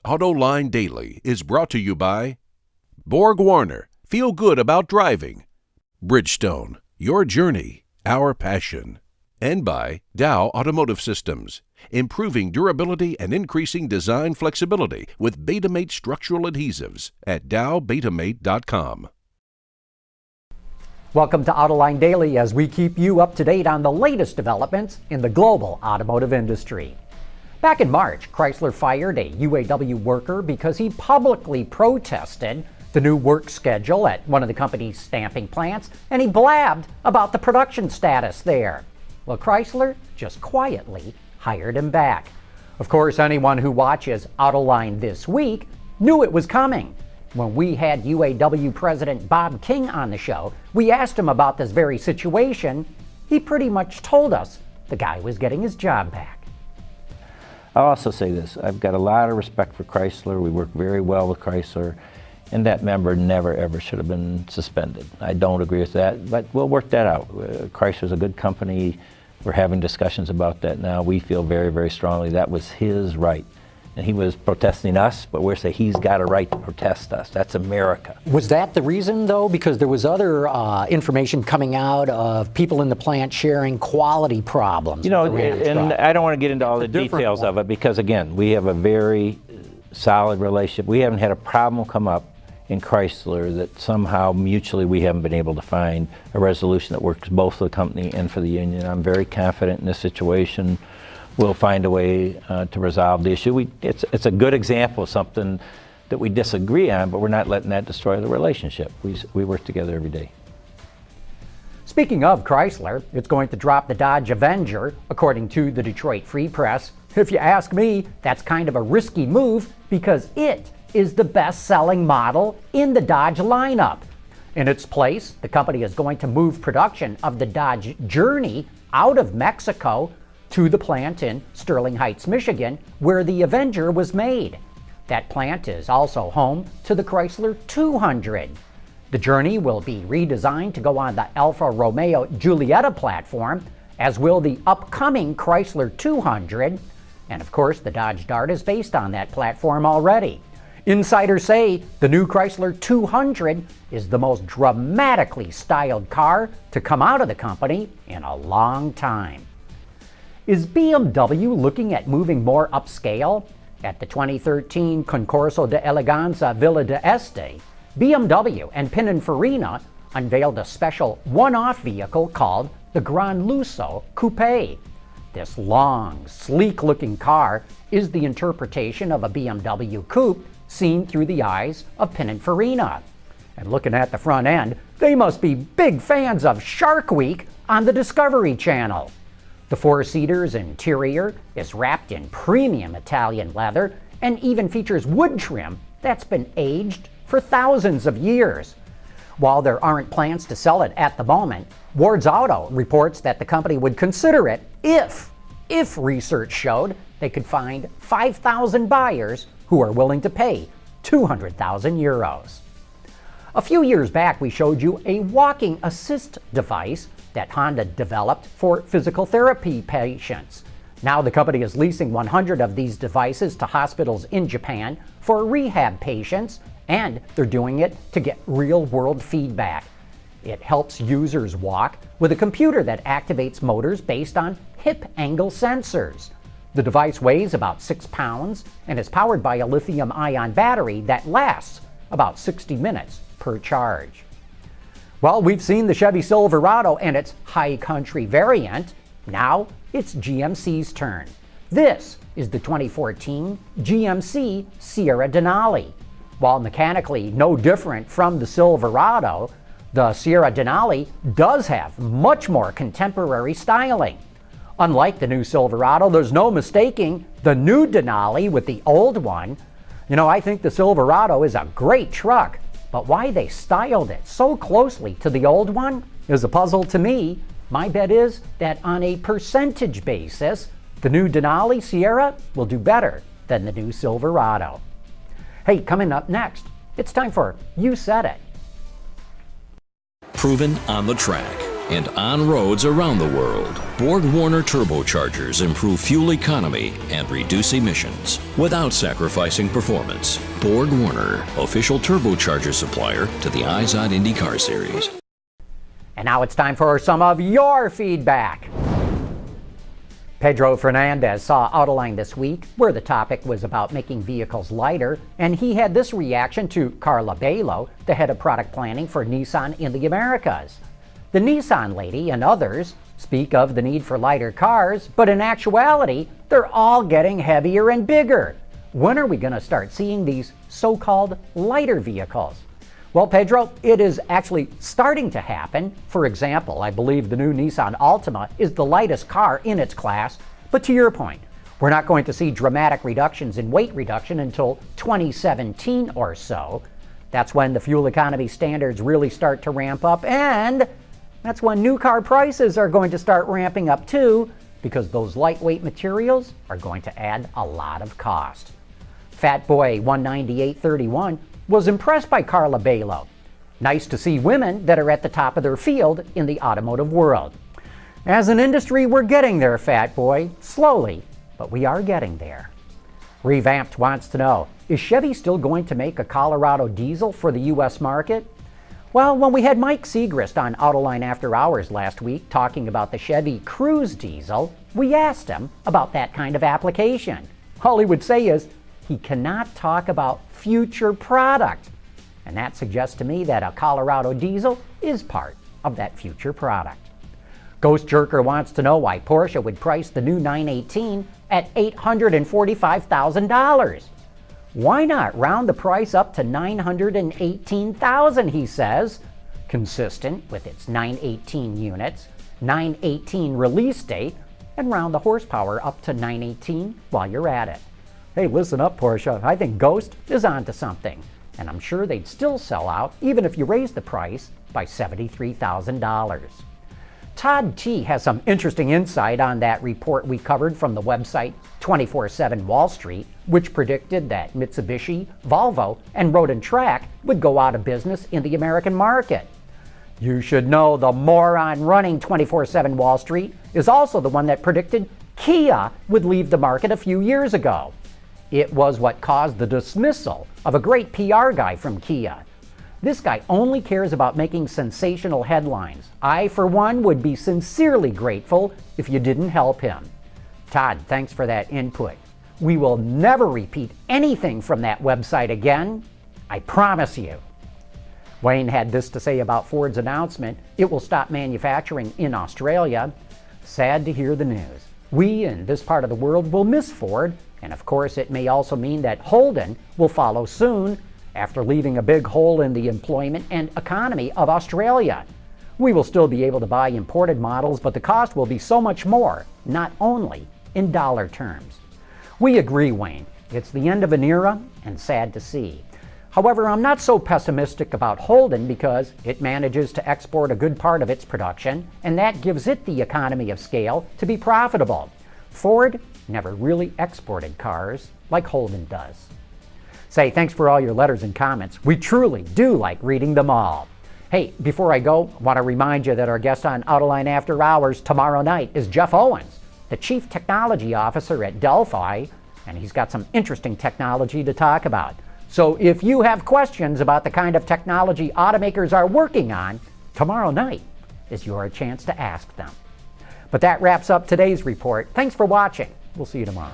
AutoLine Daily is brought to you by Borg Warner, feel good about driving. Bridgestone, your journey, our passion. And by Dow Automotive Systems, improving durability and increasing design flexibility with Betamate structural adhesives at dowbetamate.com. Welcome to AutoLine Daily as we keep you up to date on the latest developments in the global automotive industry. Back in March, Chrysler fired a UAW worker because he publicly protested the new work schedule at one of the company's stamping plants, and he blabbed about the production status there. Well, Chrysler just quietly hired him back. Of course, anyone who watches AutoLine this week knew it was coming. When we had UAW President Bob King on the show, we asked him about this very situation. He pretty much told us the guy was getting his job back. I'll also say this, I've got a lot of respect for Chrysler. We work very well with Chrysler, and that member never ever should have been suspended. I don't agree with that, but we'll work that out. Chrysler's a good company. We're having discussions about that now. We feel very, very strongly that was his right. And he was protesting us, but we're saying he's got a right to protest us. That's America. Was that the reason, though? Because there was other information coming out of people in the plant sharing quality problems. You know, and I don't want to get into all the details of it because, again, we have a very solid relationship. We haven't had a problem come up in Chrysler that somehow mutually we haven't been able to find a resolution that works both for the company and for the union. I'm very confident in this situation. We'll find a way to resolve the issue. It's a good example of something that we disagree on, but we're not letting that destroy the relationship. We work together every day. Speaking of Chrysler, it's going to drop the Dodge Avenger, according to the Detroit Free Press. If you ask me, that's kind of a risky move because it is the best-selling model in the Dodge lineup. In its place, the company is going to move production of the Dodge Journey out of Mexico to the plant in Sterling Heights, Michigan, where the Avenger was made. That plant is also home to the Chrysler 200. The Journey will be redesigned to go on the Alfa Romeo Giulietta platform, as will the upcoming Chrysler 200. And of course, the Dodge Dart is based on that platform already. Insiders say the new Chrysler 200 is the most dramatically styled car to come out of the company in a long time. Is BMW looking at moving more upscale? At the 2013 Concorso de Eleganza Villa d'Este, BMW and Pininfarina unveiled a special one-off vehicle called the Gran Lusso Coupe. This long, sleek-looking car is the interpretation of a BMW coupe seen through the eyes of Pininfarina. And looking at the front end, they must be big fans of Shark Week on the Discovery Channel. The four-seater's interior is wrapped in premium Italian leather and even features wood trim that's been aged for thousands of years. While there aren't plans to sell it at the moment, Ward's Auto reports that the company would consider it if research showed they could find 5,000 buyers who are willing to pay 200,000 euros. A few years back, we showed you a walking assist device that Honda developed for physical therapy patients. Now the company is leasing 100 of these devices to hospitals in Japan for rehab patients, and they're doing it to get real-world feedback. It helps users walk with a computer that activates motors based on hip angle sensors. The device weighs about 6 pounds and is powered by a lithium-ion battery that lasts about 60 minutes per charge. Well, we've seen the Chevy Silverado and its high country variant. Now it's GMC's turn. This is the 2014 GMC Sierra Denali. While mechanically no different from the Silverado, the Sierra Denali does have much more contemporary styling. Unlike the new Silverado, there's no mistaking the new Denali with the old one. You know, I think the Silverado is a great truck, but why they styled it so closely to the old one is a puzzle to me. My bet is that on a percentage basis, the new Denali Sierra will do better than the new Silverado. Hey, coming up next, it's time for You Said It. Proven on the track. and on roads around the world. Borg-Warner turbochargers improve fuel economy and reduce emissions without sacrificing performance. Borg-Warner, official turbocharger supplier to the Izod IndyCar Series. And now it's time for some of your feedback. Pedro Fernandez saw Autoline this week where the topic was about making vehicles lighter, and he had this reaction to Carla Belo, the head of product planning for Nissan in the Americas. The Nissan lady and others speak of the need for lighter cars, but in actuality, they're all getting heavier and bigger. When are we going to start seeing these so-called lighter vehicles? Well, Pedro, it is actually starting to happen. For example, I believe the new Nissan Altima is the lightest car in its class. But to your point, we're not going to see dramatic reductions in weight reduction until 2017 or so. That's when the fuel economy standards really start to ramp up, and that's when new car prices are going to start ramping up too, because those lightweight materials are going to add a lot of cost. Fatboy 19831 was impressed by Carla Belo. Nice to see women that are at the top of their field in the automotive world. As an industry, we're getting there, Fatboy. Slowly, but we are getting there. Revamped wants to know, is Chevy still going to make a Colorado diesel for the U.S. market? Well, when we had Mike Segrist on Autoline After Hours last week talking about the Chevy Cruze diesel, we asked him about that kind of application. All he would say is he cannot talk about future product. And that suggests to me that a Colorado diesel is part of that future product. Ghost Jerker wants to know why Porsche would price the new 918 at $845,000. Why not round the price up to $918,000, he says, consistent with its 918 units, 918 release date, and round the horsepower up to 918 while you're at it. Hey, listen up, Porsche. I think Ghost is onto something, and I'm sure they'd still sell out even if you raise the price by $73,000. Todd T. has some interesting insight on that report we covered from the website 24/7 Wall Street, which predicted that Mitsubishi, Volvo, and Road & Track would go out of business in the American market. You should know the moron running 24/7 Wall Street is also the one that predicted Kia would leave the market a few years ago. It was what caused the dismissal of a great PR guy from Kia. This guy only cares about making sensational headlines. I, for one, would be sincerely grateful if you didn't help him. Todd, thanks for that input. We will never repeat anything from that website again. I promise you. Wayne had this to say about Ford's announcement. It will stop manufacturing in Australia. Sad to hear the news. We in this part of the world will miss Ford, and of course it may also mean that Holden will follow soon after leaving a big hole in the employment and economy of Australia. We will still be able to buy imported models, but the cost will be so much more, not only in dollar terms. We agree, Wayne. It's the end of an era and sad to see. However, I'm not so pessimistic about Holden because it manages to export a good part of its production, and that gives it the economy of scale to be profitable. Ford never really exported cars like Holden does. Say, thanks for all your letters and comments. We truly do like reading them all. Hey, before I go, I want to remind you that our guest on Autoline After Hours tomorrow night is Jeff Owens, the Chief Technology Officer at Delphi, and he's got some interesting technology to talk about. So if you have questions about the kind of technology automakers are working on, tomorrow night is your chance to ask them. But that wraps up today's report. Thanks for watching. We'll see you tomorrow.